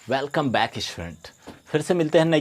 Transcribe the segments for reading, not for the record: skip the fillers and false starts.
Welcome back student. फिर से मिलते हैं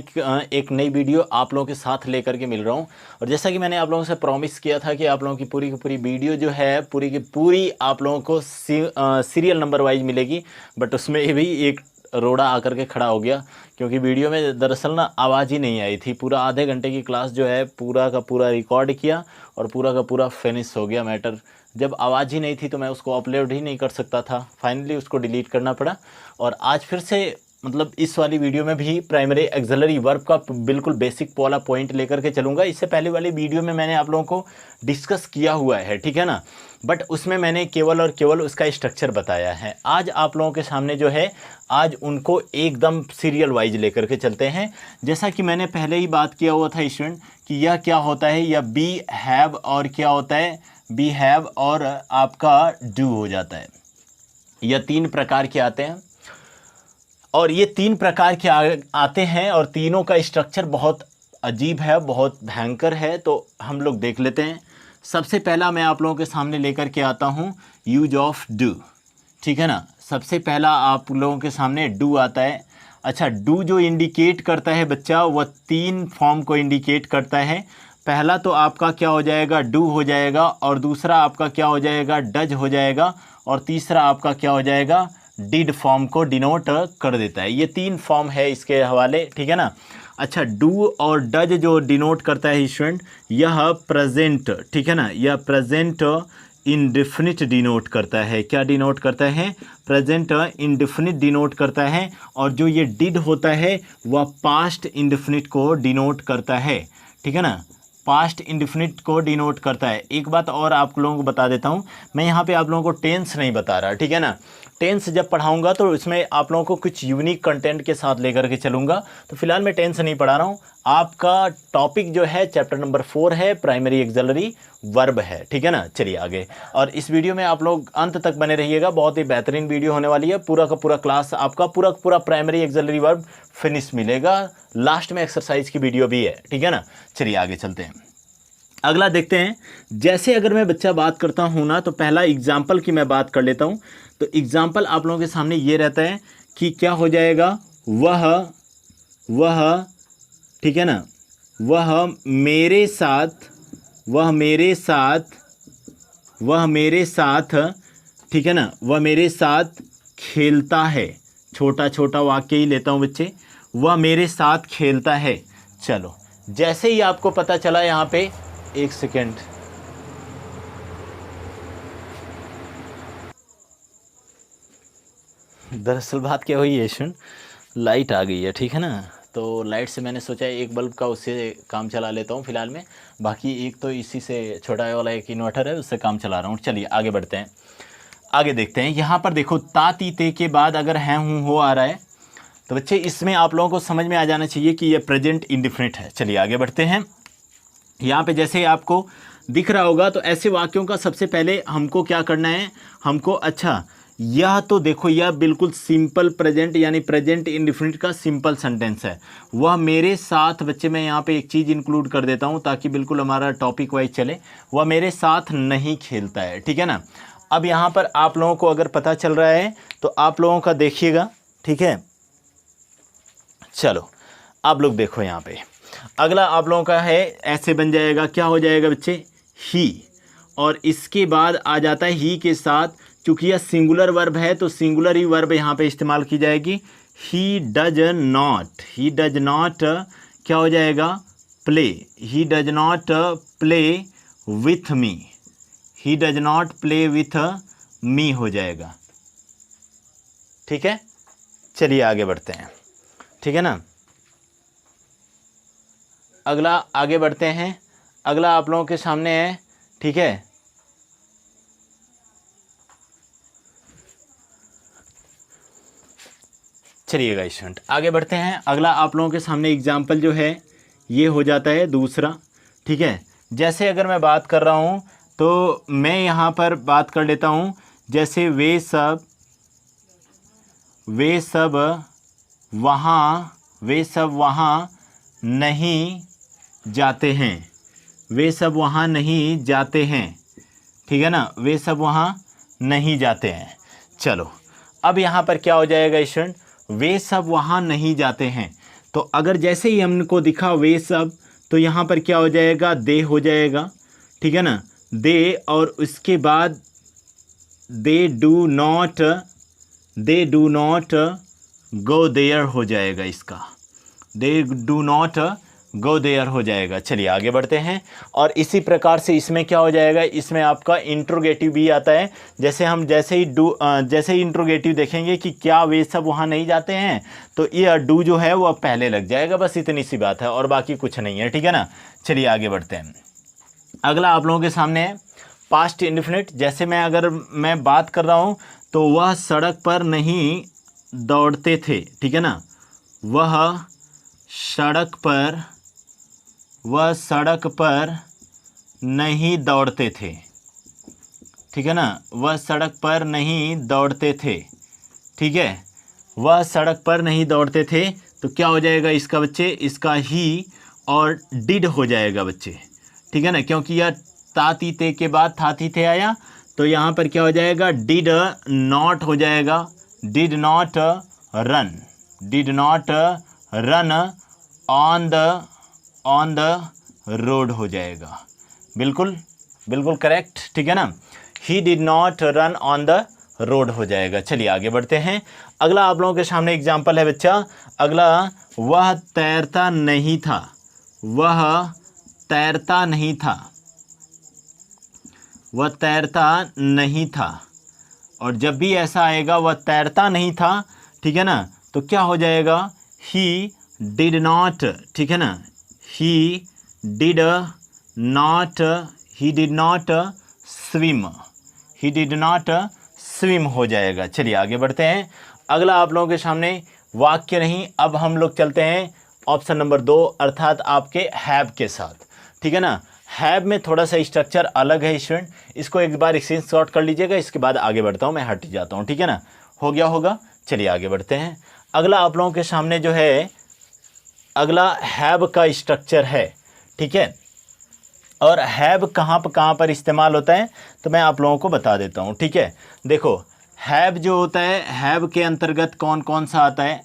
एक नई वीडियो आप लोगों के साथ लेकर के मिल रहा हूँ। और जैसा कि मैंने आप लोगों से प्रॉमिस किया था कि आप लोगों की पूरी वीडियो जो है पूरी की पूरी आप लोगों को सीरियल नंबर वाइज मिलेगी। बट उसमें भी एक रोड़ा आकर के खड़ा हो गया, क्योंकि वीडियो में दरअसल ना आवाज़ ही नहीं आई थी। पूरा आधे घंटे की क्लास जो है पूरा का पूरा रिकॉर्ड किया और पूरा का पूरा फिनिश हो गया मैटर। जब आवाज़ ही नहीं थी तो मैं उसको अपलोड ही नहीं कर सकता था, फाइनली उसको डिलीट करना पड़ा। और आज फिर से मतलब इस वाली वीडियो में भी प्राइमरी एक्सिलरी वर्ब का बिल्कुल बेसिक वाला पॉइंट लेकर के चलूँगा। इससे पहले वाली वीडियो में मैंने आप लोगों को डिस्कस किया हुआ है, ठीक है ना, बट उसमें मैंने केवल और केवल उसका स्ट्रक्चर बताया है। आज आप लोगों के सामने जो है आज उनको एकदम सीरियल वाइज लेकर के चलते हैं। जैसा कि मैंने पहले ही बात किया हुआ था स्टूडेंट कि यह क्या होता है, यह बी हैव और क्या होता है, बी हैव और आपका डू हो जाता है। यह तीन प्रकार के आते हैं और ये तीन प्रकार के आते हैं और तीनों का स्ट्रक्चर बहुत अजीब है, बहुत भयंकर है। तो हम लोग देख लेते हैं। सबसे पहला मैं आप लोगों के सामने लेकर के आता हूँ यूज ऑफ डू, ठीक है ना। सबसे पहला आप लोगों के सामने डू आता है। अच्छा, डू जो इंडिकेट करता है बच्चा, वह तीन फॉर्म को इंडिकेट करता है। पहला तो आपका क्या हो जाएगा, डू हो जाएगा, और दूसरा आपका क्या हो जाएगा, डज हो जाएगा, और तीसरा आपका क्या हो जाएगा, डिड फॉर्म को डिनोट कर देता है। ये तीन फॉर्म है इसके हवाले, ठीक है ना। अच्छा, डू और डज जो डिनोट करता है स्टूडेंट, यह प्रेजेंट, ठीक है ना, यह प्रेजेंट इंडेफिनिट डिनोट करता है। क्या डिनोट करता है, प्रेजेंट इंडेफिनिट डिनोट करता है। और जो ये डिड होता है वह पास्ट इंडेफिनिट को डिनोट करता है, ठीक है ना, पास्ट इंडेफिनिट को डिनोट करता है। एक बात और आप लोगों को बता देता हूँ, मैं यहाँ पे आप लोगों को टेंस नहीं बता रहा, ठीक है ना। टेंस जब पढ़ाऊंगा तो इसमें आप लोगों को कुछ यूनिक कंटेंट के साथ लेकर के चलूँगा। तो फिलहाल मैं टेंस नहीं पढ़ा रहा हूँ। आपका टॉपिक जो है चैप्टर नंबर 4 है, प्राइमरी एक्सिलरी वर्ब है, ठीक है ना। चलिए आगे, और इस वीडियो में आप लोग अंत तक बने रहिएगा। बहुत ही बेहतरीन वीडियो होने वाली है। पूरा का पूरा क्लास आपका पूरा का पूरा प्राइमरी एक्सिलरी वर्ब फिनिश मिलेगा। लास्ट में एक्सरसाइज की वीडियो भी है, ठीक है ना। चलिए आगे चलते हैं, अगला देखते हैं। जैसे अगर मैं बच्चा बात करता हूँ ना, तो पहला एग्जाम्पल की मैं बात कर लेता हूँ। तो एग्जाम्पल आप लोगों के सामने ये रहता है कि क्या हो जाएगा, वह, ठीक है ना, वह मेरे साथ, ठीक है ना, वह मेरे साथ खेलता है। छोटा छोटा वाक्य ही लेता हूँ बच्चे, वह मेरे साथ खेलता है। चलो, जैसे ही आपको पता चला यहाँ पे, एक सेकेंड, दरअसल बात क्या हुई है सुन, लाइट आ गई है, ठीक है ना। तो लाइट से मैंने सोचा एक बल्ब का उससे काम चला लेता हूँ फिलहाल में, बाकी एक तो इसी से छोटा वाला एक इन्वर्टर है उससे काम चला रहा हूँ। चलिए आगे बढ़ते हैं, आगे देखते हैं। यहाँ पर देखो, ता ती ते के बाद अगर है हूँ हो आ रहा है तो बच्चे इसमें आप लोगों को समझ में आ जाना चाहिए कि यह प्रेजेंट इंडेफिनिट है। चलिए आगे बढ़ते हैं। यहाँ पे जैसे आपको दिख रहा होगा, तो ऐसे वाक्यों का सबसे पहले हमको क्या करना है, हमको, अच्छा यह तो देखो, यह बिल्कुल सिंपल प्रेजेंट यानी प्रेजेंट इंडेफिनिट का सिंपल सेंटेंस है। वह मेरे साथ, बच्चे मैं यहाँ पे एक चीज़ इंक्लूड कर देता हूँ ताकि बिल्कुल हमारा टॉपिक वाइज चले। वह मेरे साथ नहीं खेलता है, ठीक है ना। अब यहाँ पर आप लोगों को अगर पता चल रहा है तो आप लोगों का देखिएगा, ठीक है। चलो आप लोग देखो, यहाँ पे अगला आप लोगों का है, ऐसे बन जाएगा, क्या हो जाएगा बच्चे, ही, और इसके बाद आ जाता है ही के साथ, चूंकि यह सिंगुलर वर्ब है तो सिंगुलर ही वर्ब यहाँ पे इस्तेमाल की जाएगी। ही डज नॉट क्या हो जाएगा, play, he does not play with me, he does not play with me हो जाएगा, ठीक है। चलिए आगे बढ़ते हैं, ठीक है ना। अगला आगे बढ़ते हैं, अगला आप लोगों के सामने है, ठीक है। चलिएगा स्टूडेंट आगे बढ़ते हैं। अगला आप लोगों के सामने एग्जाम्पल जो है ये हो जाता है दूसरा, ठीक है। जैसे अगर मैं बात कर रहा हूँ तो मैं यहाँ पर बात कर लेता हूँ, जैसे वे सब वहाँ नहीं जाते हैं, वे सब वहाँ नहीं जाते हैं, ठीक है ना, वे सब वहाँ नहीं जाते हैं। चलो अब यहाँ पर क्या हो जाएगा स्टूडेंट, वे सब वहाँ नहीं जाते हैं। तो अगर जैसे ही हमको दिखा वे सब, तो यहाँ पर क्या हो जाएगा, दे हो जाएगा, ठीक है ना, दे, और उसके बाद they do not go there हो जाएगा, इसका they do not go there हो जाएगा। चलिए आगे बढ़ते हैं। और इसी प्रकार से इसमें क्या हो जाएगा, इसमें आपका इंट्रोगेटिव भी आता है। जैसे हम जैसे ही इंट्रोगेटिव देखेंगे कि क्या वे सब वहाँ नहीं जाते हैं, तो ये डू जो है वो अब पहले लग जाएगा, बस इतनी सी बात है और बाकी कुछ नहीं है, ठीक है ना। चलिए आगे बढ़ते हैं। अगला आप लोगों के सामने है पास्ट इंडेफिनिट। जैसे अगर मैं बात कर रहा हूँ तो वह सड़क पर नहीं दौड़ते थे, ठीक है ना, वह सड़क पर नहीं दौड़ते थे, ठीक है ना, वह सड़क पर नहीं दौड़ते थे, ठीक है, वह सड़क पर नहीं दौड़ते थे। तो क्या हो जाएगा इसका बच्चे, इसका ही और डिड हो जाएगा बच्चे, ठीक है ना, क्योंकि यह ताती ते के बाद थाती थे आया, तो यहाँ पर क्या हो जाएगा, डिड नॉट हो जाएगा, did not run on the road हो जाएगा। बिल्कुल करेक्ट, ठीक है ना, he did not run on the road हो जाएगा। चलिए आगे बढ़ते हैं। अगला आप लोगों के सामने एग्जाम्पल है बच्चा। अगला, वह तैरता नहीं था, वह तैरता नहीं था, और जब भी ऐसा आएगा वह तैरता नहीं था, ठीक है ना, तो क्या हो जाएगा, ही डिड नॉट, ठीक है ना, ही डिड नॉट स्विम हो जाएगा। चलिए आगे बढ़ते हैं। अगला आप लोगों के सामने वाक्य नहीं, अब हम लोग चलते हैं ऑप्शन नंबर 2 अर्थात आपके हैव के साथ, ठीक है ना। हैव में थोड़ा सा स्ट्रक्चर अलग है स्टूडेंट, इसको एक बार स्क्रीनशॉट कर लीजिएगा, इसके बाद आगे बढ़ता हूँ, मैं हट जाता हूँ, ठीक है ना, हो गया होगा। चलिए आगे बढ़ते हैं। अगला आप लोगों के सामने जो है अगला हैव का स्ट्रक्चर है, ठीक है, और हैव कहाँ पर इस्तेमाल होता है तो मैं आप लोगों को बता देता हूँ, ठीक है। देखो हैव जो होता है, हैव के अंतर्गत कौन कौन सा आता है,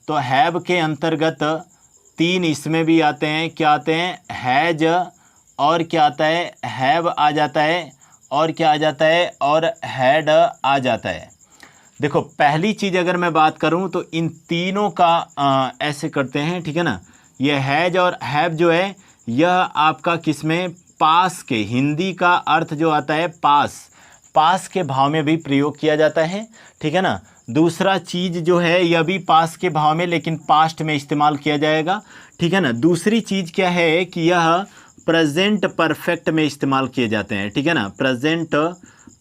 तो हैव के अंतर्गत 3 इसमें भी आते हैं, क्या आते हैं, हैज, और क्या आता है, हैव आ जाता है, और क्या आ जाता है, और हैड आ जाता है। देखो पहली चीज़ अगर मैं बात करूं तो इन तीनों का ऐसे करते हैं, ठीक है ना, ये हैज और हैव जो है यह आपका किसमें, पास के, हिंदी का अर्थ जो आता है पास के भाव में भी प्रयोग किया जाता है, ठीक है ना। दूसरा चीज़ जो है यह भी पास के भाव में लेकिन पास्ट में इस्तेमाल किया जाएगा, ठीक है ना। दूसरी चीज़ क्या है कि यह प्रेजेंट परफेक्ट में इस्तेमाल किए जाते हैं, ठीक है ना, प्रेजेंट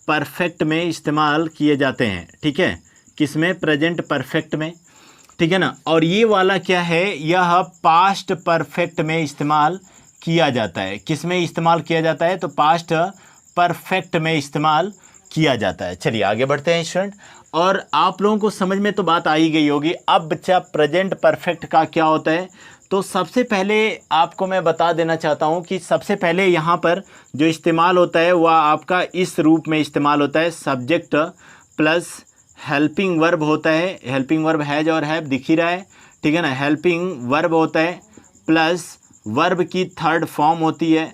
परफेक्ट में इस्तेमाल किए जाते हैं, ठीक है, किसमें, प्रेजेंट परफेक्ट में, ठीक है ना। और ये वाला क्या है, यह पास्ट परफेक्ट में इस्तेमाल किया जाता है, किसमें इस्तेमाल किया जाता है, तो पास्ट परफेक्ट में इस्तेमाल किया जाता है। चलिए आगे बढ़ते हैं स्टूडेंट, और आप लोगों को समझ में तो बात आ ही गई होगी। अब बच्चा प्रेजेंट परफेक्ट का क्या होता है, तो सबसे पहले आपको मैं बता देना चाहता हूं कि सबसे पहले यहाँ पर जो इस्तेमाल होता है वह आपका इस रूप में इस्तेमाल होता है, सब्जेक्ट प्लस हेल्पिंग वर्ब होता है, हेल्पिंग वर्ब हैज और हैव दिख ही रहा है, ठीक है ना, हेल्पिंग वर्ब होता है प्लस वर्ब की थर्ड फॉर्म होती है,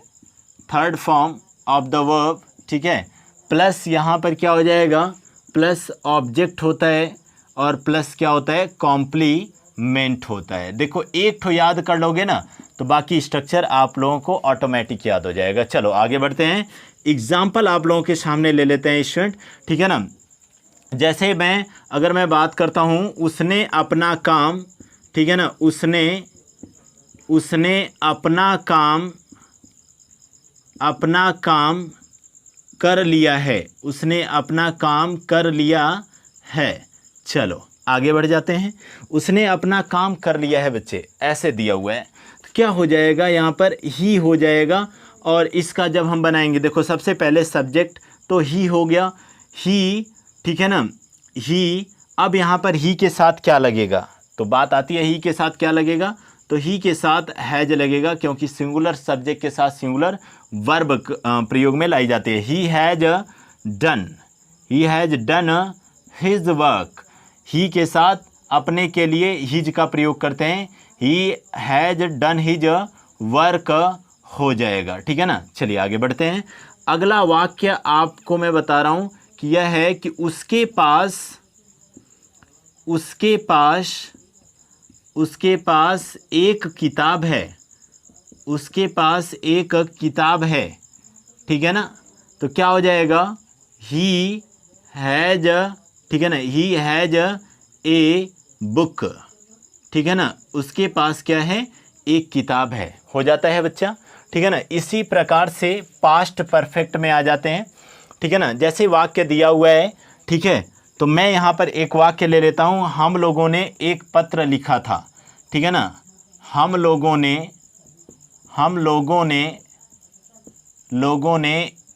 third form of the verb, ठीक है, प्लस यहाँ पर क्या हो जाएगा, प्लस ऑब्जेक्ट होता है, और प्लस क्या होता है, कॉम्प्लीमेंट होता है। देखो एक ठो याद कर लोगे ना तो बाकी स्ट्रक्चर आप लोगों को ऑटोमेटिक याद हो जाएगा। चलो आगे बढ़ते हैं, एग्जाम्पल आप लोगों के सामने ले लेते हैं स्टूडेंट, ठीक है ना। जैसे अगर मैं बात करता हूँ, उसने अपना काम, ठीक है ना, उसने अपना काम कर लिया है, उसने अपना काम कर लिया है। चलो आगे बढ़ जाते हैं, उसने अपना काम कर लिया है बच्चे, ऐसे दिया हुआ है, तो क्या हो जाएगा, यहाँ पर ही हो जाएगा। और इसका जब हम बनाएंगे, देखो सबसे पहले सब्जेक्ट तो ही हो गया, ही, ठीक है ना, ही। अब यहाँ पर ही के साथ क्या लगेगा, तो बात आती है ही के साथ क्या लगेगा, तो ही के साथ हैज लगेगा, क्योंकि सिंगुलर सब्जेक्ट के साथ सिंगुलर वर्ब प्रयोग में लाई जाती है। He has done his work, he के साथ अपने के लिए हिज का प्रयोग करते हैं, ही हैज डन हिज वर्क हो जाएगा, ठीक है ना। चलिए आगे बढ़ते हैं। अगला वाक्य आपको मैं बता रहा हूं कि यह है कि उसके पास एक किताब है, उसके पास एक किताब है, ठीक है ना। तो क्या हो जाएगा, ही हैज, ठीक है ना, ही हैज ए बुक, ठीक है ना, उसके पास क्या है, एक किताब है, हो जाता है बच्चा, ठीक है ना। इसी प्रकार से पास्ट परफेक्ट में आ जाते हैं, ठीक है ना। जैसे वाक्य दिया हुआ है, ठीक है, तो मैं यहाँ पर एक वाक्य ले लेता हूँ। हम लोगों ने एक पत्र लिखा था, ठीक है ना, हम लोगों ने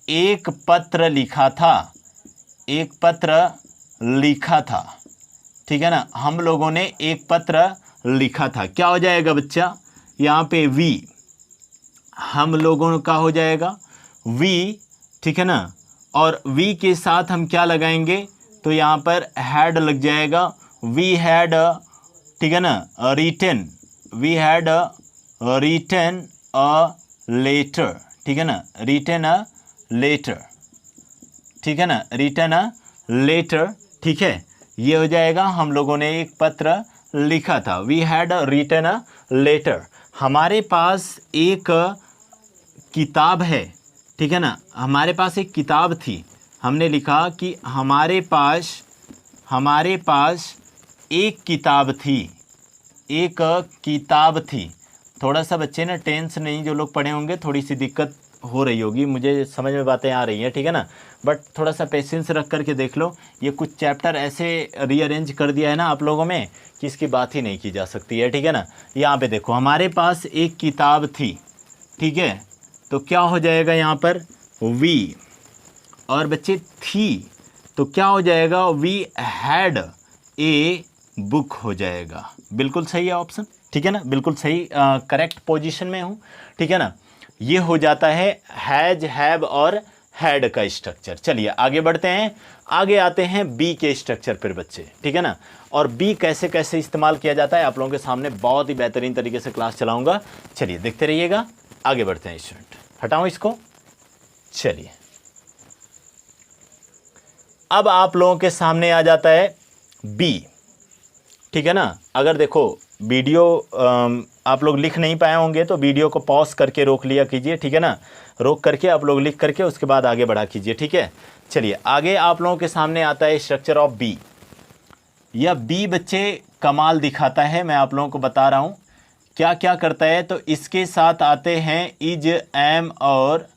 एक पत्र लिखा था, एक पत्र लिखा था, ठीक है ना, हम लोगों ने एक पत्र लिखा था। क्या हो जाएगा बच्चा, यहाँ पे वी, हम लोगों का हो जाएगा वी, ठीक है ना, और वी के साथ हम क्या लगाएंगे, तो यहाँ पर हैड लग जाएगा, वी हैड, ठीक है ना, written, we had written a letter, ठीक है ना, रिटन अ लेटर, ठीक है ना, रिटन अ लेटर, ठीक है। ये हो जाएगा, हम लोगों ने एक पत्र लिखा था, we had written a letter. हमारे पास एक किताब है, ठीक है ना, हमारे पास एक किताब थी, हमने लिखा कि हमारे पास एक किताब थी, एक किताब थी। थोड़ा सा बच्चे ना टेंस नहीं, जो लोग पढ़े होंगे थोड़ी सी दिक्कत हो रही होगी, मुझे समझ में बातें आ रही हैं, ठीक है ना, बट थोड़ा सा पेशेंस रख करके देख लो। ये कुछ चैप्टर ऐसे रीअरेंज कर दिया है ना आप लोगों में कि इसकी बात ही नहीं की जा सकती है, ठीक है ना। यहाँ पे देखो, हमारे पास एक किताब थी, ठीक है, तो क्या हो जाएगा यहाँ पर, वी, और बच्चे थी, तो क्या हो जाएगा, वी हैड ए बुक हो जाएगा। बिल्कुल सही है ऑप्शन, ठीक है ना, बिल्कुल सही, करेक्ट पोजीशन में हूँ, ठीक है ना। ये हो जाता है हैज, हैव और हैड का स्ट्रक्चर। चलिए आगे बढ़ते हैं, आगे आते हैं बी के स्ट्रक्चर पर बच्चे, ठीक है ना। और बी कैसे कैसे इस्तेमाल किया जाता है आप लोगों के सामने बहुत ही बेहतरीन तरीके से क्लास चलाऊंगा। चलिए देखते रहिएगा, आगे बढ़ते हैं स्टूडेंट, हटाओ इसको। चलिए अब आप लोगों के सामने आ जाता है बी, ठीक है ना। अगर देखो वीडियो आप लोग लिख नहीं पाए होंगे तो वीडियो को पॉज करके रोक लिया कीजिए, ठीक है ना, रोक करके आप लोग लिख करके उसके बाद आगे बढ़ा कीजिए, ठीक है। चलिए आगे आप लोगों के सामने आता है स्ट्रक्चर ऑफ बी। यह बी बच्चे कमाल दिखाता है, मैं आप लोगों को बता रहा हूँ क्या क्या करता है। तो इसके साथ आते हैं इज, एम और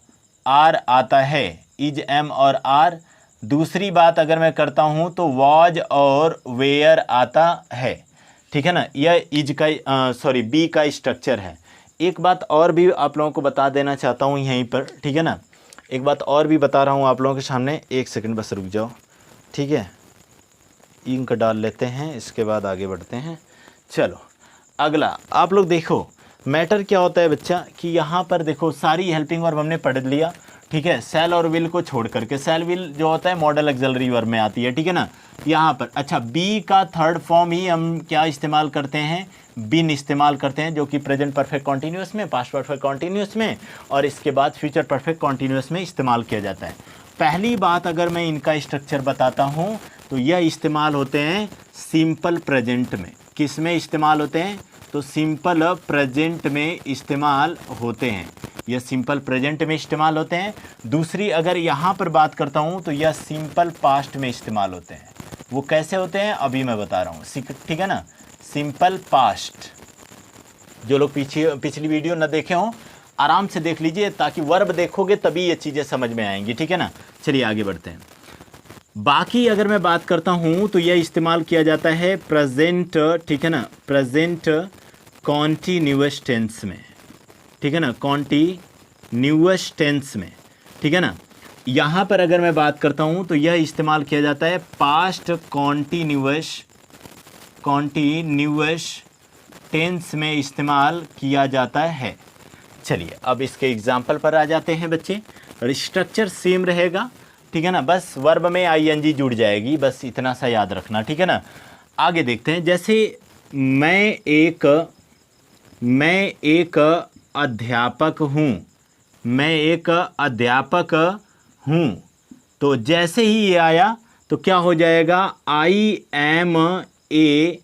आर आता है, इज, एम और आर। दूसरी बात अगर मैं करता हूँ तो वॉज और वेयर आता है, ठीक है ना। यह इज का बी का स्ट्रक्चर है। एक बात और भी आप लोगों को बता देना चाहता हूँ यहीं पर, ठीक है ना, एक बात और भी बता रहा हूँ आप लोगों के सामने, एक सेकंड बस रुक जाओ, ठीक है। इंक डाल लेते हैं, इसके बाद आगे बढ़ते हैं। चलो अगला आप लोग देखो, मैटर क्या होता है बच्चा कि यहाँ पर देखो सारी हेल्पिंग वर्ब हमने पढ़ लिया, ठीक है, सेल और विल को छोड़ करके। सेल विल जो होता है मॉडल एक्सिलरी वर्ब में आती है, ठीक है ना। यहाँ पर अच्छा बी का थर्ड फॉर्म ही हम क्या इस्तेमाल करते हैं, बिन इस्तेमाल करते हैं, जो कि प्रेजेंट परफेक्ट कॉन्टीन्यूअस में, पास्ट परफेक्ट कॉन्टीन्यूअस में और इसके बाद फ्यूचर परफेक्ट कॉन्टीन्यूअस में इस्तेमाल किया जाता है। पहली बात अगर मैं इनका स्ट्रक्चर बताता हूँ तो यह इस्तेमाल होते हैं सिंपल प्रेजेंट में। किस में इस्तेमाल होते हैं, तो सिंपल प्रेजेंट में इस्तेमाल होते हैं, यह सिंपल प्रेजेंट में इस्तेमाल होते हैं। दूसरी अगर यहाँ पर बात करता हूँ तो यह सिंपल पास्ट में इस्तेमाल होते हैं। वो कैसे होते हैं अभी मैं बता रहा हूँ, ठीक है ना। सिंपल पास्ट, जो लोग पिछली वीडियो न देखे हों आराम से देख लीजिए, ताकि वर्ब देखोगे तभी ये चीज़ें समझ में आएंगी, ठीक है ना। चलिए आगे बढ़ते हैं। बाकी अगर मैं बात करता हूँ तो यह इस्तेमाल किया जाता है प्रेजेंट, ठीक है ना, प्रेजेंट कॉन्टीन्यूअस टेंस में, ठीक है ना, कॉन्टीन्यूअस टेंस में, ठीक है ना। यहाँ पर अगर मैं बात करता हूँ तो यह इस्तेमाल किया जाता है पास्ट कॉन्टीन्यूअस टेंस में इस्तेमाल किया जाता है। चलिए अब इसके एग्जाम्पल पर आ जाते हैं बच्चे। स्ट्रक्चर सेम रहेगा, ठीक है ना, बस वर्ब में आईएनजी जुड़ जाएगी, बस इतना सा याद रखना, ठीक है ना। आगे देखते हैं। जैसे मैं एक अध्यापक हूँ, मैं एक अध्यापक हूँ, तो जैसे ही ये आया तो क्या हो जाएगा, आई एम ए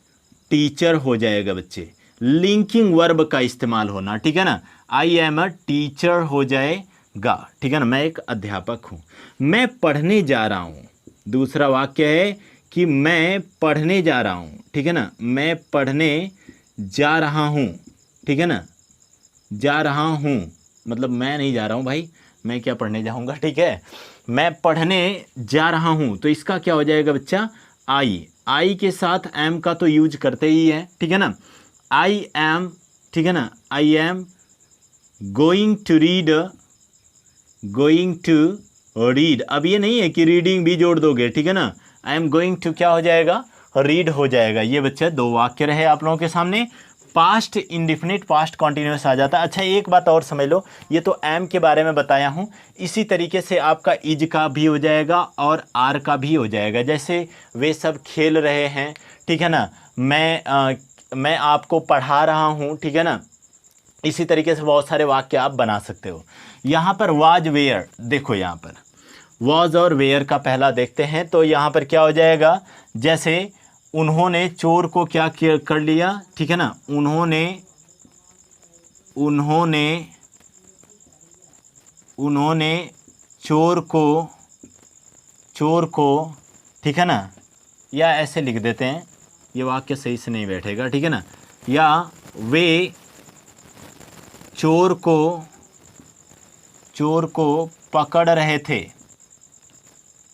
टीचर हो जाएगा बच्चे। लिंकिंग वर्ब का इस्तेमाल होना, ठीक है ना। आई एम अ टीचर हो जाएगा, ठीक है ना। मैं एक अध्यापक हूँ। मैं पढ़ने जा रहा हूँ, दूसरा वाक्य है कि मैं पढ़ने जा रहा हूँ, ठीक है ना। मैं पढ़ने जा रहा हूँ, ठीक है ना। जा रहा हूँ मतलब मैं नहीं जा रहा हूँ भाई, मैं क्या पढ़ने जाऊँगा, ठीक है। मैं पढ़ने जा रहा हूँ, तो इसका क्या हो जाएगा बच्चा, आई के साथ एम का तो यूज करते ही है, ठीक है ना। आई एम, ठीक है ना। I am going to read, going to read. अब ये नहीं है कि रीडिंग भी जोड़ दोगे, ठीक है ना। आई एम गोइंग टू क्या हो जाएगा, रीड हो जाएगा। ये बच्चा दो वाक्य रहे आप लोगों के सामने। पास्ट इंडिफिनिट, पास्ट कॉन्टिन्यूस आ जाता है। अच्छा एक बात और समझ लो, ये तो एम के बारे में बताया हूँ, इसी तरीके से आपका इज का भी हो जाएगा और आर का भी हो जाएगा। जैसे वे सब खेल रहे हैं, ठीक है ना। मैं आपको पढ़ा रहा हूँ, ठीक है ना। इसी तरीके से बहुत सारे वाक्य आप बना सकते हो। यहाँ पर वाज वेयर, देखो यहाँ पर वाज और वेयर का पहला देखते हैं, तो यहाँ पर क्या हो जाएगा, जैसे उन्होंने चोर को क्या कर लिया, ठीक है ना। उन्होंने चोर को, ठीक है ना। या ऐसे लिख देते हैं, ये वाक्य सही से नहीं बैठेगा, ठीक है ना। या वे चोर को पकड़ रहे थे,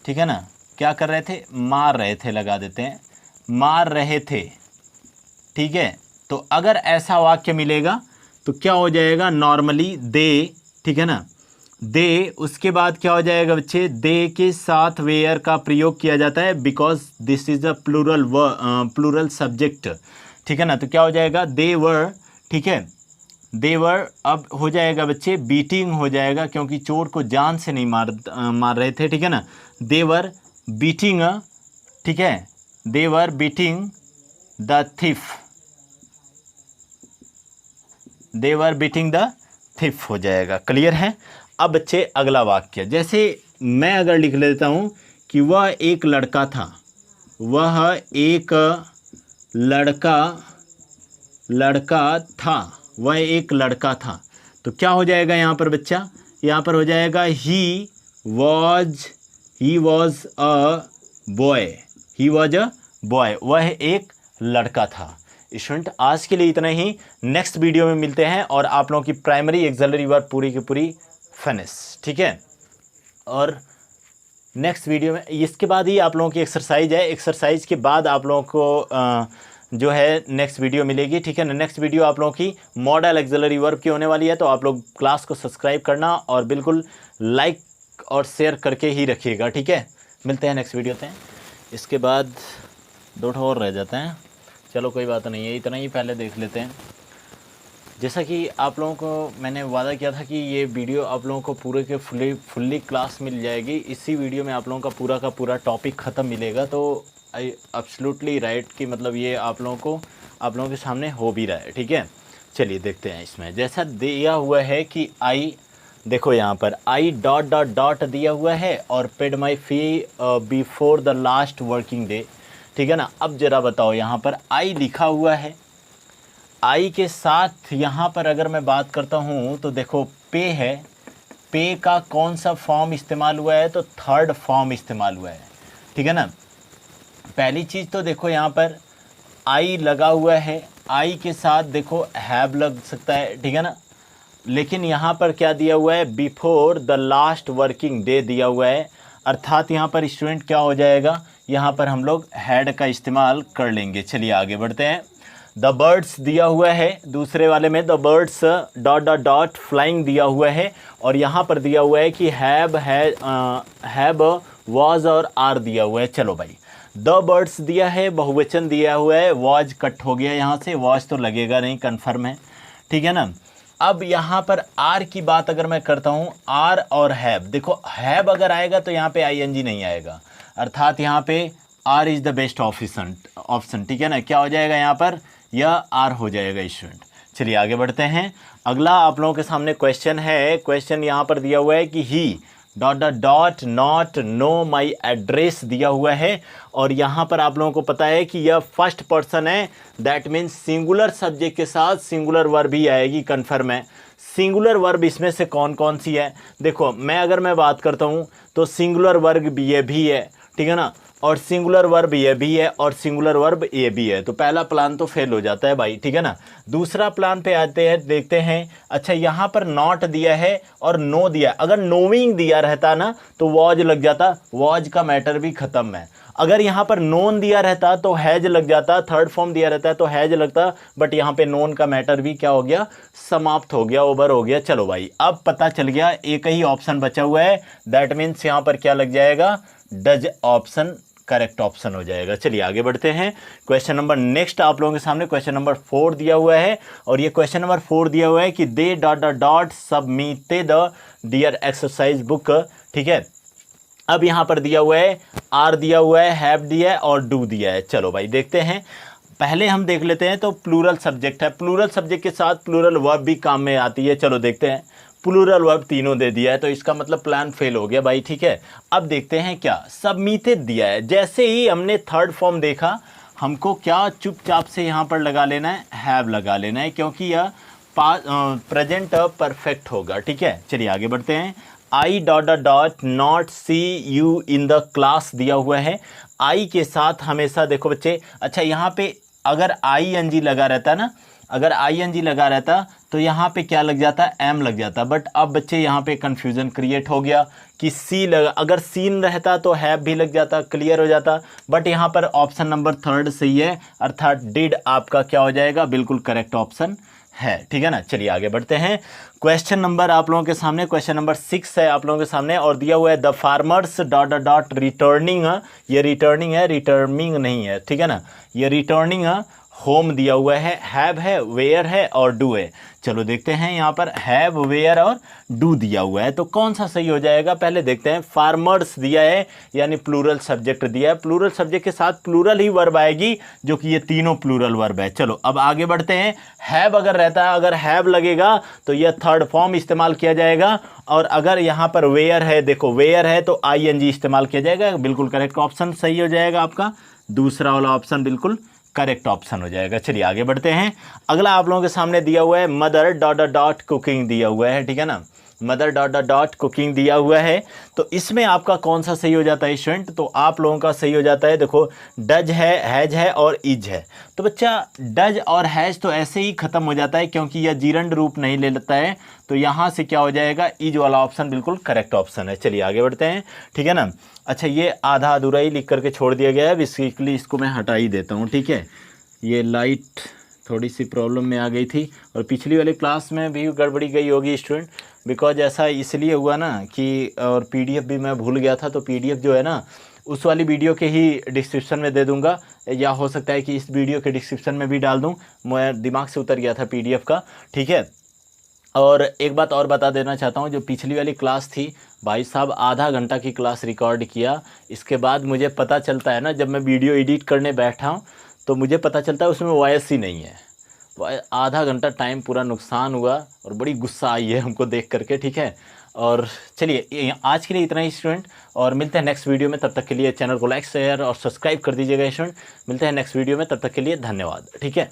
ठीक है ना। क्या कर रहे थे, मार रहे थे, लगा देते हैं, मार रहे थे, ठीक है। तो अगर ऐसा वाक्य मिलेगा तो क्या हो जाएगा, नॉर्मली दे, ठीक है ना। दे, उसके बाद क्या हो जाएगा बच्चे, दे के साथ वेयर का प्रयोग किया जाता है, because this is a plural subject, ठीक है ना। तो क्या हो जाएगा, दे वर, ठीक है। देवर अब हो जाएगा बच्चे बीटिंग हो जाएगा, क्योंकि चोर को जान से नहीं मार रहे थे, ठीक है ना। देवर बीटिंग, ठीक है। They were beating the thief, they were beating the thief हो जाएगा। क्लियर है। अब बच्चे अगला वाक्य, जैसे मैं अगर लिख लेता हूँ कि वह एक लड़का था, वह एक लड़का था, वह एक लड़का था, तो क्या हो जाएगा यहाँ पर बच्चा, यहाँ पर हो जाएगा ही वॉज अ बॉय, वह एक लड़का था। स्टूडेंट आज के लिए इतना ही, नेक्स्ट वीडियो में मिलते हैं और आप लोगों की प्राइमरी एक्सिलरी वर्ब पूरी की पूरी फिनिश, ठीक है। और नेक्स्ट वीडियो में इसके बाद ही आप लोगों की एक्सरसाइज है, एक्सरसाइज के बाद आप लोगों को जो है नेक्स्ट वीडियो मिलेगी, ठीक है ना। नेक्स्ट वीडियो आप लोगों की मॉडल एक्सिलरी वर्ब की होने वाली है, तो आप लोग क्लास को सब्सक्राइब करना और बिल्कुल लाइक और शेयर करके ही रखिएगा, ठीक है। मिलते हैं नेक्स्ट वीडियो में। इसके बाद दो ठो और रह जाते हैं, चलो कोई बात नहीं है, इतना ही पहले देख लेते हैं। जैसा कि आप लोगों को मैंने वादा किया था कि ये वीडियो आप लोगों को पूरे के फुल्ली क्लास मिल जाएगी, इसी वीडियो में आप लोगों का पूरा टॉपिक ख़त्म मिलेगा। तो आई एब्सोल्युटली राइट कि मतलब ये आप लोगों के सामने हो भी रहा है, ठीक है। चलिए देखते हैं इसमें। जैसा दिया हुआ है कि आई, देखो यहाँ पर आई डॉट डॉट डॉट दिया हुआ है और paid my fee before the last working day, ठीक है ना। अब ज़रा बताओ, यहाँ पर आई लिखा हुआ है, आई के साथ यहाँ पर अगर मैं बात करता हूँ तो देखो पे है, पे का कौन सा फॉर्म इस्तेमाल हुआ है, तो थर्ड फॉर्म इस्तेमाल हुआ है, ठीक है ना। पहली चीज़ तो देखो यहाँ पर आई लगा हुआ है, आई के साथ देखो हैव लग सकता है, ठीक है ना। लेकिन यहाँ पर क्या दिया हुआ है, before the last working day दिया हुआ है, अर्थात यहाँ पर स्टूडेंट क्या हो जाएगा, यहाँ पर हम लोग हैड का इस्तेमाल कर लेंगे। चलिए आगे बढ़ते हैं। द बर्ड्स दिया हुआ है, दूसरे वाले में the birds dot dot dot flying दिया हुआ है, और यहाँ पर दिया हुआ है कि हैव वॉज और आर दिया हुआ है। चलो भाई, द बर्ड्स दिया है, बहुवचन दिया हुआ है, वॉज कट हो गया, यहाँ से वॉज तो लगेगा नहीं, कन्फर्म है, ठीक है ना। अब यहाँ पर आर की बात अगर मैं करता हूँ, आर और हैव, देखो हैव अगर आएगा तो यहाँ पे आईएनजी नहीं आएगा, अर्थात यहाँ पे are is the best option, ठीक है ना। क्या हो जाएगा यहाँ पर, यह आर हो जाएगा स्टूडेंट। चलिए आगे बढ़ते हैं। अगला आप लोगों के सामने क्वेश्चन है। क्वेश्चन यहाँ पर दिया हुआ है कि he dot dot dot not know my address दिया हुआ है, और यहाँ पर आप लोगों को पता है कि यह फर्स्ट पर्सन है, दैट मीन्स सिंगुलर सब्जेक्ट के साथ सिंगुलर वर्ब ही आएगी, कन्फर्म है। सिंगुलर वर्ब इसमें से कौन कौन सी है, देखो मैं बात करता हूँ तो सिंगुलर वर्ब ये भी है, ठीक है ना, और सिंगुलर वर्ब ये भी है, और सिंगुलर वर्ब ये भी है। तो पहला प्लान तो फेल हो जाता है भाई, ठीक है ना। दूसरा प्लान पे आते हैं, देखते हैं। अच्छा यहाँ पर नॉट दिया है और नो दिया है। अगर नोइंग दिया रहता ना तो वॉज लग जाता, वॉज का मैटर भी खत्म है। अगर यहाँ पर नोन दिया रहता तो हैज लग जाता, थर्ड फॉर्म दिया रहता है तो हैज लगता, बट यहाँ पे नोन का मैटर भी क्या हो गया, समाप्त हो गया, ओवर हो गया। चलो भाई अब पता चल गया, एक ही ऑप्शन बचा हुआ है, दैट मीन्स यहाँ पर क्या लग जाएगा, डज ऑप्शन करेक्ट ऑप्शन हो जाएगा। चलिए आगे बढ़ते हैं। क्वेश्चन नंबर नेक्स्ट आप लोगों के सामने क्वेश्चन नंबर 4 दिया हुआ है, और ये क्वेश्चन नंबर 4 दिया हुआ है कि they dot dot dot submitted their exercise book, ठीक है। अब यहाँ पर दिया हुआ है, आर दिया हुआ है, हैव दिया है और डू दिया है। चलो भाई देखते हैं, पहले हम देख लेते हैं। तो प्लूरल सब्जेक्ट है, प्लूरल सब्जेक्ट के साथ प्लूरल वर्ब भी काम में आती है। चलो देखते हैं, प्लूरल वर्ब तीनों दे दिया है, तो इसका मतलब प्लान फेल हो गया भाई, ठीक है। अब देखते हैं क्या सबमिटेड दिया है। जैसे ही हमने थर्ड फॉर्म देखा, हमको क्या चुपचाप से यहाँ पर लगा लेना है, हैव लगा लेना है, क्योंकि यह प्रेजेंट परफेक्ट होगा, ठीक है। चलिए आगे बढ़ते हैं। I dot dot dot not see you in the class दिया हुआ है। आई के साथ हमेशा देखो बच्चे, अच्छा यहाँ पे अगर आई एन जी लगा रहता ना, अगर आई एन जी लगा रहता तो यहाँ पे क्या लग जाता, एम लग जाता, बट अब बच्चे यहाँ पे कन्फ्यूज़न क्रिएट हो गया कि सी लगा, अगर सीन रहता तो हैव भी लग जाता, क्लियर हो जाता, बट यहाँ पर ऑप्शन नंबर 3 सही है, अर्थात डिड आपका क्या हो जाएगा, बिल्कुल करेक्ट ऑप्शन है, ठीक है ना। चलिए आगे बढ़ते हैं। क्वेश्चन नंबर आप लोगों के सामने क्वेश्चन नंबर 6 है आप लोगों के सामने, और दिया हुआ है the farmers dot dot dot returning, ये रिटर्निंग है, रिटर्निंग नहीं है, ठीक है ना। ये रिटर्निंग होम दिया हुआ है, वेयर है और डू है। चलो देखते हैं, यहाँ पर हैव, वेयर और डू दिया हुआ है, तो कौन सा सही हो जाएगा पहले देखते हैं। फार्मर्स दिया है यानी प्लूरल सब्जेक्ट दिया है, प्लूरल सब्जेक्ट के साथ प्लूरल ही वर्ब आएगी, जो कि ये तीनों प्लूरल वर्ब है। चलो अब आगे बढ़ते हैं। हैव अगर रहता है, अगर हैव लगेगा तो यह थर्ड फॉर्म इस्तेमाल किया जाएगा, और अगर यहाँ पर वेयर है, देखो वेयर है तो आई एन जी इस्तेमाल किया जाएगा, बिल्कुल करेक्ट ऑप्शन सही हो जाएगा आपका, दूसरा वाला ऑप्शन बिल्कुल करेक्ट ऑप्शन हो जाएगा। चलिए आगे बढ़ते हैं। अगला आप लोगों के सामने दिया हुआ है mother dot dot dot cooking दिया हुआ है, ठीक है ना, mother dot dot dot cooking दिया हुआ है। तो इसमें आपका कौन सा सही हो जाता है स्टूडेंट, तो आप लोगों का सही हो जाता है, देखो डज है, हैज है और इज है। तो बच्चा डज और हैज तो ऐसे ही खत्म हो जाता है, क्योंकि यह जीरंड रूप नहीं ले लेता है, तो यहाँ से क्या हो जाएगा, इज वाला ऑप्शन बिल्कुल करेक्ट ऑप्शन है। चलिए आगे बढ़ते हैं, ठीक है ना। अच्छा ये आधा अधूरा ही लिख करके छोड़ दिया गया है, बेसिकली इसको मैं हटा ही देता हूँ, ठीक है। ये लाइट थोड़ी सी प्रॉब्लम में आ गई थी, और पिछली वाली क्लास में भी गड़बड़ी गई होगी स्टूडेंट, बिकॉज ऐसा इसलिए हुआ ना कि, और पीडीएफ भी मैं भूल गया था, तो पीडीएफ जो है ना उस वाली वीडियो के ही डिस्क्रिप्शन में दे दूंगा, या हो सकता है कि इस वीडियो के डिस्क्रिप्शन में भी डाल दूं, मैं दिमाग से उतर गया था पीडीएफ का, ठीक है। और एक बात और बता देना चाहता हूँ, जो पिछली वाली क्लास थी भाई साहब, आधा घंटा की क्लास रिकॉर्ड किया, इसके बाद मुझे पता चलता है ना, जब मैं वीडियो एडिट करने बैठा हूँ तो मुझे पता चलता है उसमें वॉइस ही नहीं है। आधा घंटा टाइम पूरा नुकसान हुआ, और बड़ी गुस्सा आई है हमको देख करके, ठीक है। और चलिए आज के लिए इतना ही स्टूडेंट, और मिलते हैं नेक्स्ट वीडियो में, तब तक के लिए चैनल को लाइक शेयर और सब्सक्राइब कर दीजिएगा स्टूडेंट। मिलते हैं नेक्स्ट वीडियो में, तब तक के लिए धन्यवाद, ठीक है।